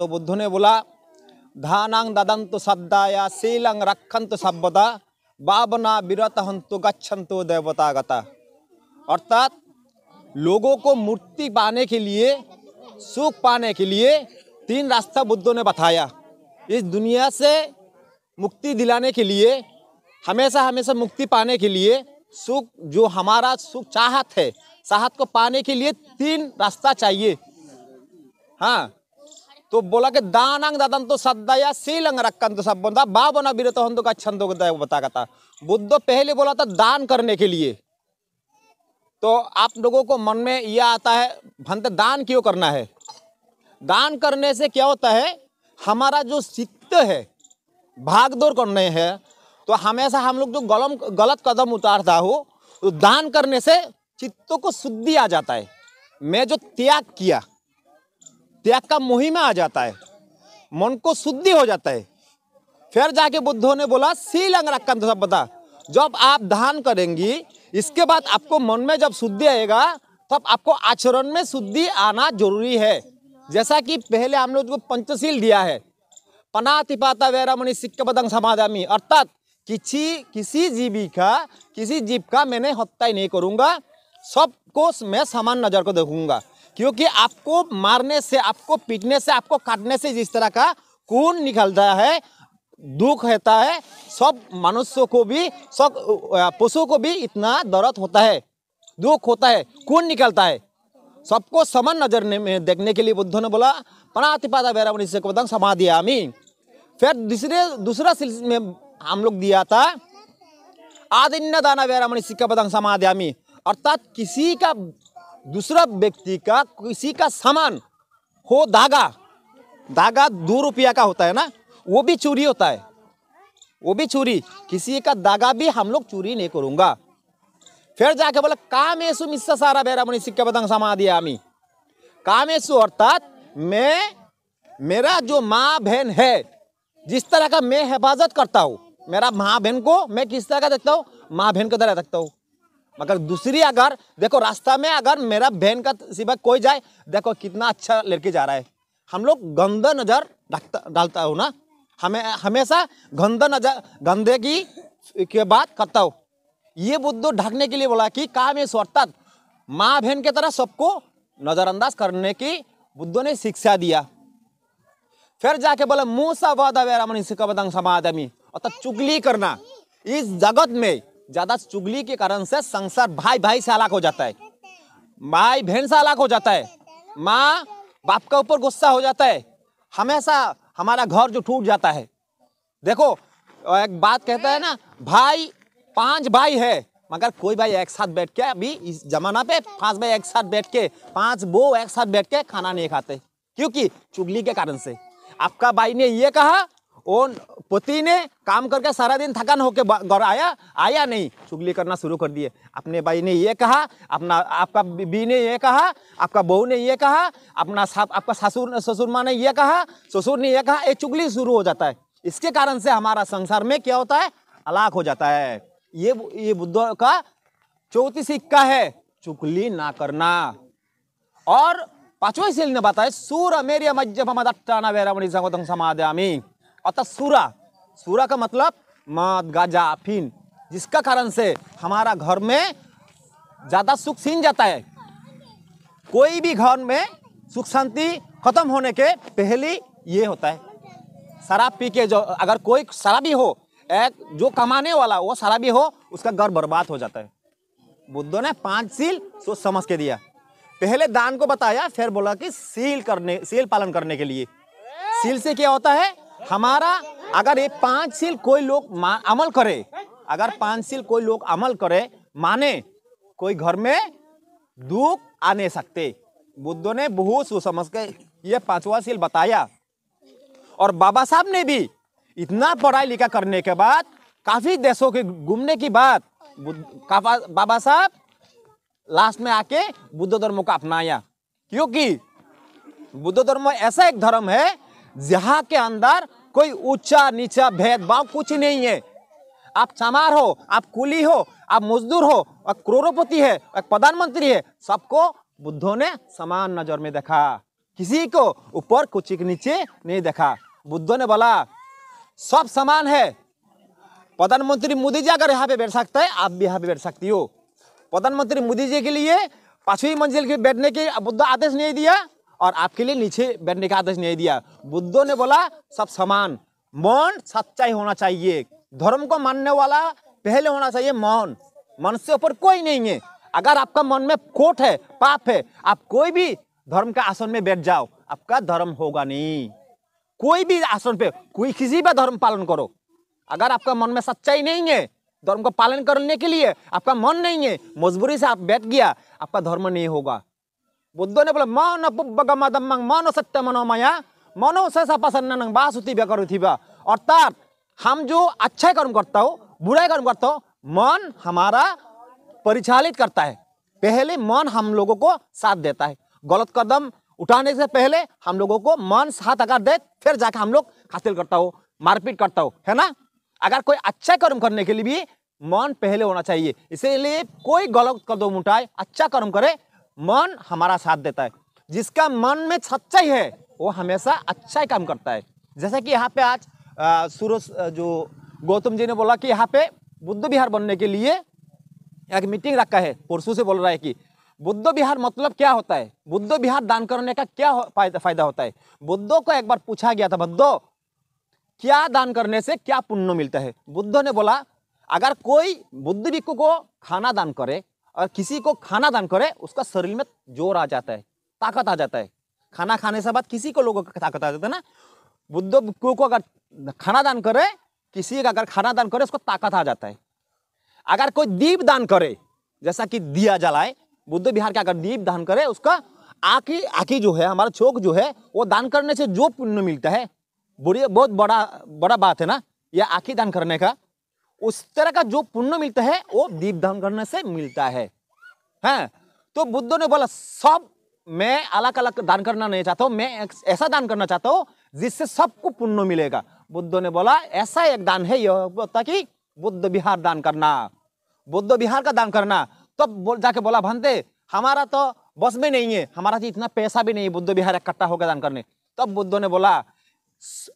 तो बुद्ध ने बोला धानांग ददंतु सद्दाया शीलं रक्षन्तु सब्बदा बाबना विरत हंतु गच्छन्तु देवतागता। अर्थात लोगों को मुक्ति पाने के लिए, सुख पाने के लिए 3 रास्ता बुद्ध ने बताया। इस दुनिया से मुक्ति दिलाने के लिए, हमेशा हमेशा मुक्ति पाने के लिए, सुख जो हमारा सुख चाहत है, चाहत को पाने के लिए 3 रास्ता चाहिए। हाँ, तो बोला कि दानांग ददंतो सद्दाया शीलं रक्षन्तु सब्बदा बाबना विरत हंतु गच्छन्तु देवतागता। बुद्ध पहले बोला था दान करने के लिए। तो आप लोगों को मन में यह आता है भंत दान क्यों करना है? दान करने से क्या होता है, हमारा जो चित्त है भाग दौड़ करने हैं, तो हमेशा हम लोग जो गलत कदम उतारता हो, तो दान करने से चित्तों को शुद्धि आ जाता है। मैं जो त्याग किया, त्याग का मुहिम आ जाता है, मन को शुद्धि हो जाता है। फिर जाके बुद्धों ने बोला शीलं रक्षन्तु सब्बदा। जब आप दान करेंगी, इसके बाद आपको मन में जब शुद्धि आएगा, तब आपको आचरण में शुद्धि आना जरूरी है। जैसा कि पहले हम लोग को पंचशील दिया है, पनातिपाता वैरामणि सिक्खपदं समादामि। अर्थात किसी जीव का मैंने हत्या नहीं करूंगा, सबको मैं समान नजर को देखूंगा। क्योंकि आपको मारने से, आपको पीटने से, आपको काटने से जिस तरह का खून निकलता है, दुख होता है, सब मनुष्यों को भी, सब पशु को भी इतना दर्द होता है, दुख होता है, खून निकलता है। सबको समान नजर में देखने के लिए बुद्ध ने बोला पनातिपाता वैरामणि सिक्खपदं समादियामि। फिर दूसरा सिलसिले में हम लोग दिया था आदिन्य दाना वैरामणि सिक्खपदं समादियामि। अर्थात किसी का, दूसरा व्यक्ति का, किसी का सामान हो, धागा 2 रुपया का होता है ना, वो भी चोरी होता है, वो भी चोरी। किसी का धागा भी हम लोग चोरी नहीं करूंगा। फिर जाके बोला कामेषु मिथ्याचारा वैरामणि सिक्खपदं समादियामि। कामेषु अर्थात मेरा जो माँ बहन है, जिस तरह का मैं हिफाजत करता हूँ, मेरा माँ बहन को मैं किस तरह का देखता हूँ, माँ बहन की तरह देखता हूँ। मगर दूसरी, अगर देखो रास्ता में अगर मेरा बहन का सिवा कोई जाए, देखो कितना अच्छा लड़के जा रहा है, हम लोग गंदा नजर डालता हूँ ना, हमें हमेशा गंदे की बात करता हूँ। ये बुद्ध ढकने के लिए बोला कि कामेषु अर्थात माँ बहन की तरह सबको नजरअंदाज करने की बुद्ध ने शिक्षा दिया। फिर जाके बोला मूसावादा वैरामणि सिक्खपदं समादियामि। अर्थात चुगली करना, इस जगत में ज्यादा चुगली के कारण से संसार भाई से अलग हो जाता है, भाई बहन से अलग हो जाता है, माँ बाप के ऊपर गुस्सा हो जाता है, हमेशा हमारा घर जो टूट जाता है। देखो एक बात कहता है ना, 5 भाई है, मगर कोई भाई एक साथ बैठ के, अभी इस जमाना पे 5 भाई एक साथ बैठ के, 5 बहू एक साथ बैठ के खाना नहीं खाते, क्योंकि चुगली के कारण से। आपका भाई ने ये कहा, वो पति ने काम करके सारा दिन थकान होके घर आया नहीं, चुगली करना शुरू कर दिए। अपने भाई ने ये कहा, आपका बीवी ने ये कहा, आपका बहू ने ये कहा, आपका ससुर माँ ने ये कहा, ससुर ने ये कहा, ये चुगली शुरू हो जाता है। इसके कारण से हमारा संसार में क्या होता है, हलाक हो जाता है। ये बुद्ध का चौथी सिक्का है, चुगली ना करना। और 5वां सील ने बताया सूर मेरिया मज्जपमदट्टाना वैरामणि सिक्खपदं समादियामि। अर्थात सूरा का मतलब मद, गांजा, अफीम, जिसका कारण से हमारा घर में ज्यादा सुख छीन जाता है। कोई भी घर में सुख शांति खत्म होने के पहले ये होता है। शराब पी के, जो अगर कोई शराबी हो, एक जो कमाने वाला वो शराबी हो, उसका घर बर्बाद हो जाता है। बुद्ध ने 5 सील सोच समझ के दिया। पहले दान को बताया, फिर बोला कि सील पालन करने के लिए। सील से क्या होता है, हमारा अगर ये 5 सील कोई लोग अमल करे, अगर 5 सील कोई लोग अमल करे, माने, कोई घर में दुख आ नहीं सकते। बुद्ध ने बहुत सोच समझ के ये 5वां सील बताया। और बाबा साहब ने भी इतना पढ़ाई लिखा करने के बाद, काफी देशों के घूमने की बाद, बाबा साहब लास्ट में आके बुद्ध धर्म को अपनाया। क्योंकि बुद्ध धर्म ऐसा एक धर्म है जहाँ के अंदर कोई ऊंचा नीचा भेदभाव कुछ नहीं है। आप चमार हो, आप कुली हो, आप मजदूर हो, आप करोड़पति है, एक प्रधानमंत्री है, सबको बुद्धों ने समान नजर में देखा। किसी को ऊपर किसी के नीचे नहीं देखा। बुद्ध ने बोला सब समान है। प्रधानमंत्री मोदी जी अगर यहाँ पे बैठ सकता है, आप भी यहाँ पे बैठ सकती हो। प्रधानमंत्री मोदी जी के लिए 5वीं मंजिल के बैठने के बुद्ध आदेश नहीं दिया और आपके लिए नीचे बैठने का आदेश नहीं दिया। बुद्ध ने बोला सब समान, मौन सच्चाई होना चाहिए, धर्म को मानने वाला पहले होना चाहिए मौन, मन से ऊपर कोई नहीं है। अगर आपका मन में खोट है, पाप है, आप कोई भी धर्म का आसन में बैठ जाओ, आपका धर्म होगा नहीं। कोई भी आसन पे, कोई किसी भी धर्म पालन करो, अगर आपका मन में सच्चाई नहीं है, धर्म को पालन करने के लिए आपका मन नहीं है, मजबूरी से आप बैठ गया, आपका धर्म नहीं होगा। बुद्ध ने बोला मौन पुब्बगमदम्मं मौन सत्य मनोमया मनो से सपसन्नं बासुति व्यकरुथिबा। अर्थात हम जो अच्छा कर्म करता हो, बुरा कर्म करता हो, मन हमारा परिचालित करता है। पहले मन हम लोगों को साथ देता है। गलत कदम उठाने से पहले हम लोगों को मन साथ अगर दे, फिर जाकर हम लोग हासिल करता हो, मारपीट करता हो, है ना। अगर कोई अच्छा कर्म करने के लिए भी मन पहले होना चाहिए। इसीलिए कोई गलत कदम उठाए, अच्छा कर्म करे, मन हमारा साथ देता है। जिसका मन में सच्चाई है वो हमेशा अच्छा ही काम करता है। जैसे कि यहाँ पे आज सूरज जो गौतम जी ने बोला कि यहाँ पे बुद्ध विहार बनने के लिए एक मीटिंग रखा है, परसों से बोल रहा है कि बुद्ध विहार मतलब क्या होता है, बुद्ध विहार दान करने का क्या फायदा होता है। बुद्धों को एक बार पूछा गया था, बुद्धो क्या दान करने से क्या पुण्य मिलता है। बुद्ध ने बोला अगर कोई बुद्ध भिक्षु को खाना दान करे और किसी को खाना दान करे, उसका शरीर में जोर आ जाता है, ताकत आ जाता है। खाना खाने से बाद किसी को लोगों को ताकत आ जाता है ना। बुद्ध भिक्षु को अगर खाना दान करे, किसी का अगर खाना दान करे, उसको ताकत आ जाता है। अगर कोई दीप दान करे, जैसा कि दिया जलाए, बुद्ध विहार के अगर दीप दान करे, उसका आँखी जो है, हमारा चोक जो है, वो दान करने से जो पुण्य मिलता है, बहुत बड़ा बात है ना, यह आँखी दान करने का। उस तरह का जो पुण्य मिलता है वो दीप दान करने से मिलता है। हैं? तो बुद्ध ने बोला सब मैं अलग अलग दान करना नहीं चाहता हूँ, मैं ऐसा दान करना चाहता हूँ जिससे सबको पुण्य मिलेगा। बुद्ध ने बोला ऐसा एक दान है, यह होता कि बुद्ध विहार दान करना, बुद्ध विहार का दान करना। तब जाके बोला भंते हमारा तो बस में नहीं है, हमारा तो इतना पैसा भी नहीं है बुद्ध विहार इकट्ठा होकर दान करने। तब बुद्ध ने बोला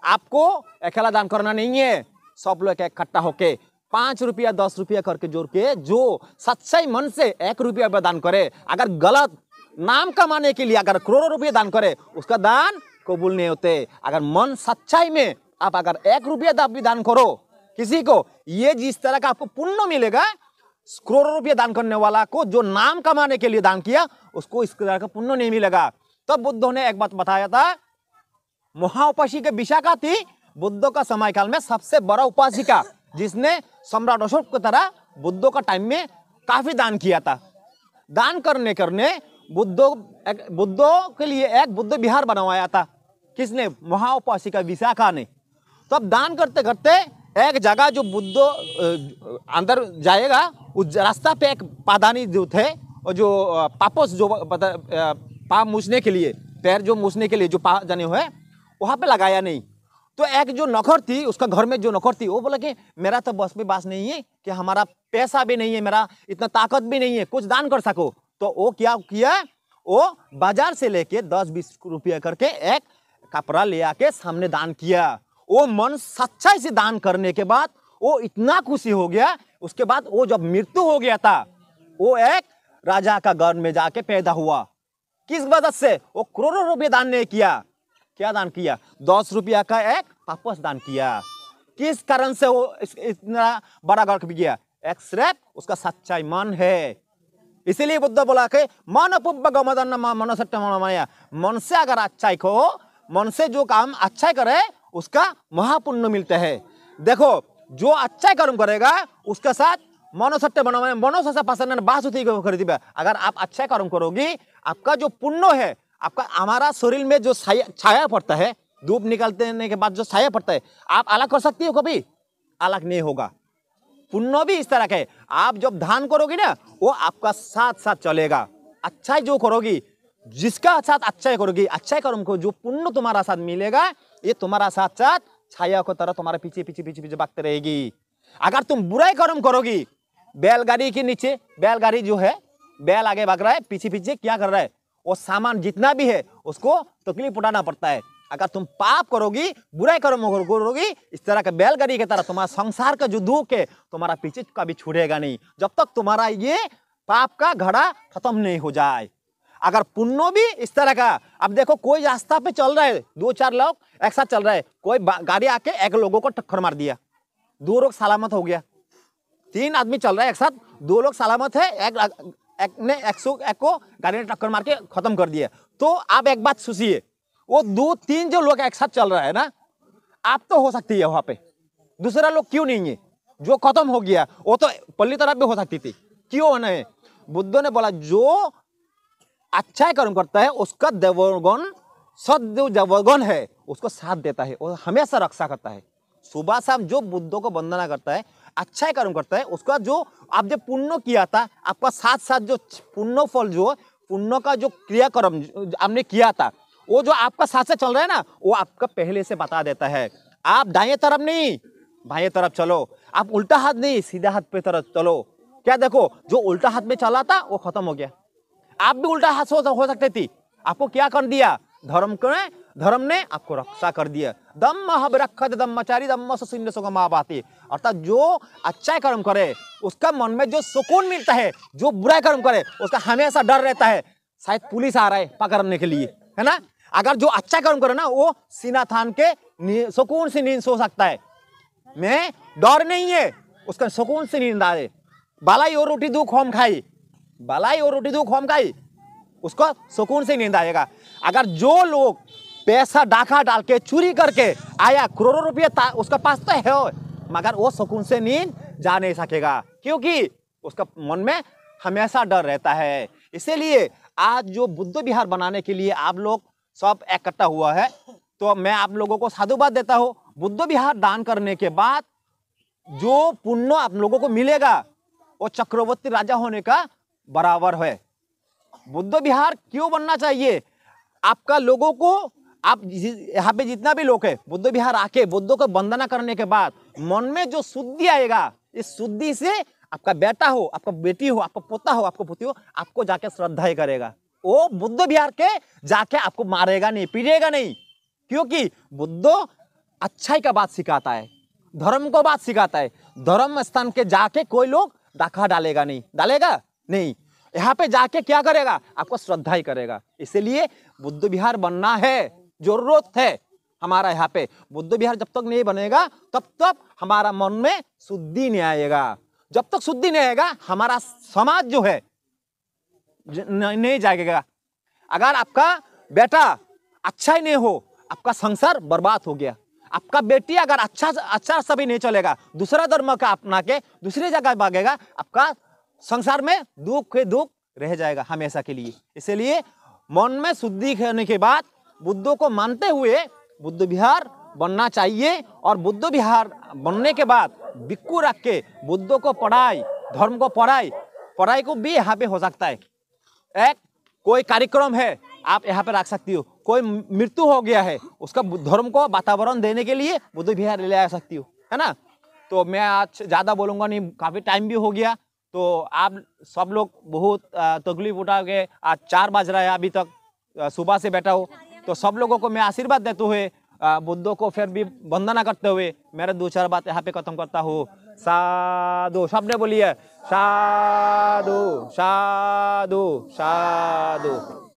आपको अकेला दान करना नहीं है, सब लोग इकट्ठा होके 5 रुपया 10 रुपया करके जोड़ के जो सच्चाई मन से 1 रुपया दान करे, अगर गलत नाम कमाने के लिए अगर करोड़ों रुपये दान करे, उसका दान कबूल नहीं होते। अगर मन सच्चाई में आप अगर 1 रुपया भी दान करो किसी को, ये जिस तरह का आपको पुण्य मिलेगा, करोड़ों रुपये दान करने वाला को जो नाम कमाने के लिए दान किया, उसको इस तरह का पुण्य नहीं मिलेगा। तब बुद्ध ने एक बात बताया था, महाउपासिका विशाखा थी बुद्ध का समय काल में सबसे बड़ा उपासिका, जिसने सम्राट अशोक की तरह बुद्ध का टाइम में काफी दान किया था। दान करने बुद्ध के लिए एक बुद्ध विहार बनवाया था। किसने? महाउपासिका विशाखा ने। तो अब दान करते करते एक जगह जो बुद्ध अंदर जाएगा, उस रास्ता पे एक पादानी जो थे, और जो पापोस जो पाप मूछने के लिए, पैर जो मूछने के लिए जो पा जाने हुए, वहां पे लगाया नहीं। तो एक जो नौकर थी, उसका घर में जो नौकर थी, वो बोला कि मेरा तो बस में बात नहीं है, कि हमारा पैसा भी नहीं है, मेरा इतना ताकत भी नहीं है कुछ दान कर सको। तो वो क्या किया, वो बाजार से लेके 10-20 रुपया करके एक कपड़ा ले आके सामने दान किया। वो मन सच्चाई से दान करने के बाद वो इतना खुशी हो गया। उसके बाद वो जब मृत्यु हो गया था, वो एक राजा का घर में जाके पैदा हुआ। किस वजह से? वो करोड़ों रुपये दान नहीं किया। क्या दान किया? 10 रुपया का एक पापस दान किया। किस कारण से वो इतना बड़ा घर भी किया? एक सिर्फ उसका सच्चाई मन है। इसीलिए बुद्ध बोला कि मन पुब्बगमदन्न मनो सत्य मनोमया, मन से अगर अच्छाई को, मन से जो काम अच्छा करे, उसका महापुण्य मिलता है। देखो जो अच्छा कर्म करेगा उसके साथ मनो सत्य मनोमय मनो से पसंद बासुति खरीदी। अगर आप अच्छा कर्म करोगी, आपका जो पुण्य है, आपका हमारा शरीर में जो छाया पड़ता है, धूप निकलने के बाद जो छाया पड़ता है, आप अलग कर सकती हो? कभी अलग नहीं होगा। पुण्य भी इस तरह का है, आप जब दान करोगी ना, वो आपका साथ साथ चलेगा। अच्छा जो करोगी, जिसका साथ अच्छा करोगी, अच्छा कर्म को जो पुण्य तुम्हारा साथ मिलेगा, ये तुम्हारा साथ साथ छाया को तरह तुम्हारे पीछे पीछे पीछे पीछे भागते रहेगी। अगर तुम बुराई कर्म करोगी, बैलगाड़ी के नीचे, बैलगाड़ी जो है, बैल आगे भाग रहा है, पीछे पीछे क्या कर रहा है, वो सामान जितना भी है उसको तकलीफ उठाना पड़ता है। अगर तुम पाप करोगी, बुराई करोगी, इस तरह के बैलगाड़ी की तरह तुम्हारा संसार का जो दुख है तुम्हारा पीछे कभी छूटेगा नहीं, जब तक तुम्हारा ये पाप का घड़ा खत्म नहीं हो जाए। अगर पुण्य भी इस तरह का, अब देखो कोई रास्ता पे चल रहा है, 2-4 लोग एक साथ चल रहे हैं, कोई गाड़ी आके एक लोगों को टक्कर मार दिया, 2 लोग सलामत हो गया। 3 आदमी चल रहा है एक साथ, 2 लोग सलामत है, एक ने एक को गाड़ी ने टक्कर मार के खत्म कर दिया। तो आप एक बात सोचिए, वो 2-3 जो लोग एक साथ चल रहा है ना, आप तो हो सकती है वहां पे, दूसरा लोग क्यों नहीं है? जो खत्म हो गया वो तो पल्ली तरफ भी हो सकती थी, क्यों नहीं? बुद्ध ने बोला जो अच्छा कर्म करता है उसका देवगण, सद देवगण है उसको साथ देता है, वो हमेशा रक्षा करता है। सुबह शाम जो बुद्धों को वंदना करता है, अच्छा कर्म करता है, उसका जो आप जब पुण्य किया था, आपका साथ साथ जो पुण्य फल, जो पुण्य का जो क्रियाक्रम आपने किया था, वो जो आपका साथ साथ चल रहा है ना, वो आपका पहले से बता देता है। आप दाएं तरफ नहीं बाएं तरफ चलो, आप उल्टा हाथ नहीं सीधा हाथ पे तरफ चलो। क्या देखो, जो उल्टा हाथ में चला था वो खत्म हो गया, आप भी उल्टा हाथ हो सकते थी। आपको क्या कर दिया? धर्म ने आपको रक्षा कर दिया। दम्म रखत दम्मचारी दम्म सुसिन्द सुगमा बाती, अर्थात जो अच्छा कर्म करे उसका मन में जो सुकून मिलता है, जो बुरा कर्म करे उसका हमेशा डर रहता है, शायद पुलिस आ रहा है पकड़ने के लिए, है ना। अगर जो अच्छा कर्म करे ना, वो सीना थान के सुकून से नींद सो सकता है, मैं डर नहीं है, उसका सुकून से नींद आए। बालाई और रोटी दो खोम खाई, बालाई और रोटी दो खोम खाई, उसको सुकून से नींद आएगा। अगर जो लोग पैसा डाका डाल के चोरी करके आया, करोड़ों रुपया उसका पास तो है, मगर वो सुकून से नींद जा नहीं सकेगा, क्योंकि उसका मन में हमेशा डर रहता है। इसीलिए आज जो बुद्ध विहार बनाने के लिए आप लोग सब इकट्ठा हुआ है, तो मैं आप लोगों को साधुवाद देता हूँ। बुद्ध विहार दान करने के बाद जो पुण्य आप लोगों को मिलेगा वो चक्रवर्ती राजा होने का बराबर है। बुद्ध विहार क्यों बनना चाहिए? आपका लोगों को, आप यहाँ पे जितना भी लोग है, बुद्ध विहार आके बुद्ध को वंदना करने के बाद मन में जो शुद्धि आएगा, इस शुद्धि से आपका बेटा हो, आपका बेटी हो, आपका पोता हो, आपको पुती हो, आपको जाके श्रद्धा ही करेगा। वो बुद्ध विहार के जाके आपको मारेगा नहीं, पीटेगा नहीं, क्योंकि बुद्ध अच्छाई का बात सिखाता है, धर्म को बात सिखाता है। धर्म स्थान के जाके कोई लोग डाका डालेगा नहीं, यहाँ पे जाके क्या करेगा? आपको श्रद्धा ही करेगा। इसलिए बुद्ध विहार बनना है, जरूरत है हमारा। यहाँ पे बुद्ध विहार जब तक नहीं बनेगा तब तक हमारा मन में शुद्धि नहीं आएगा। जब तक शुद्धि नहीं आएगा हमारा समाज जो है नहीं जाएगा। अगर आपका बेटा अच्छा ही नहीं हो, आपका संसार बर्बाद हो गया। आपका बेटी अगर अच्छा सभी नहीं चलेगा, दूसरा धर्म का अपना के दूसरी जगह भागेगा, आपका संसार में दुख रह जाएगा हमेशा के लिए। इसलिए मन में शुद्धि करने के बाद बुद्ध को मानते हुए बुद्ध विहार बनना चाहिए। और बुद्ध विहार बनने के बाद भिक्षु रख के बुद्ध को पढ़ाई, धर्म को पढ़ाई को भी यहाँ पे हो सकता है। एक कोई कार्यक्रम है आप यहाँ पे रख सकती हो, कोई मृत्यु हो गया है उसका धर्म को वातावरण देने के लिए बुद्ध विहार ले आ सकती हो, है ना। तो मैं आज ज़्यादा बोलूँगा नहीं, काफ़ी टाइम भी हो गया। तो आप सब लोग बहुत तकलीफ उठा के, आज 4 बज रहा है अभी तक, सुबह से बैठा हो, तो सब लोगों को मैं आशीर्वाद देते हुए बुद्ध को फिर भी वंदना करते हुए मेरे 2-4 बात यहाँ पे खत्म करता हूँ। साधु, सबने बोलिए साधु साधु साधु।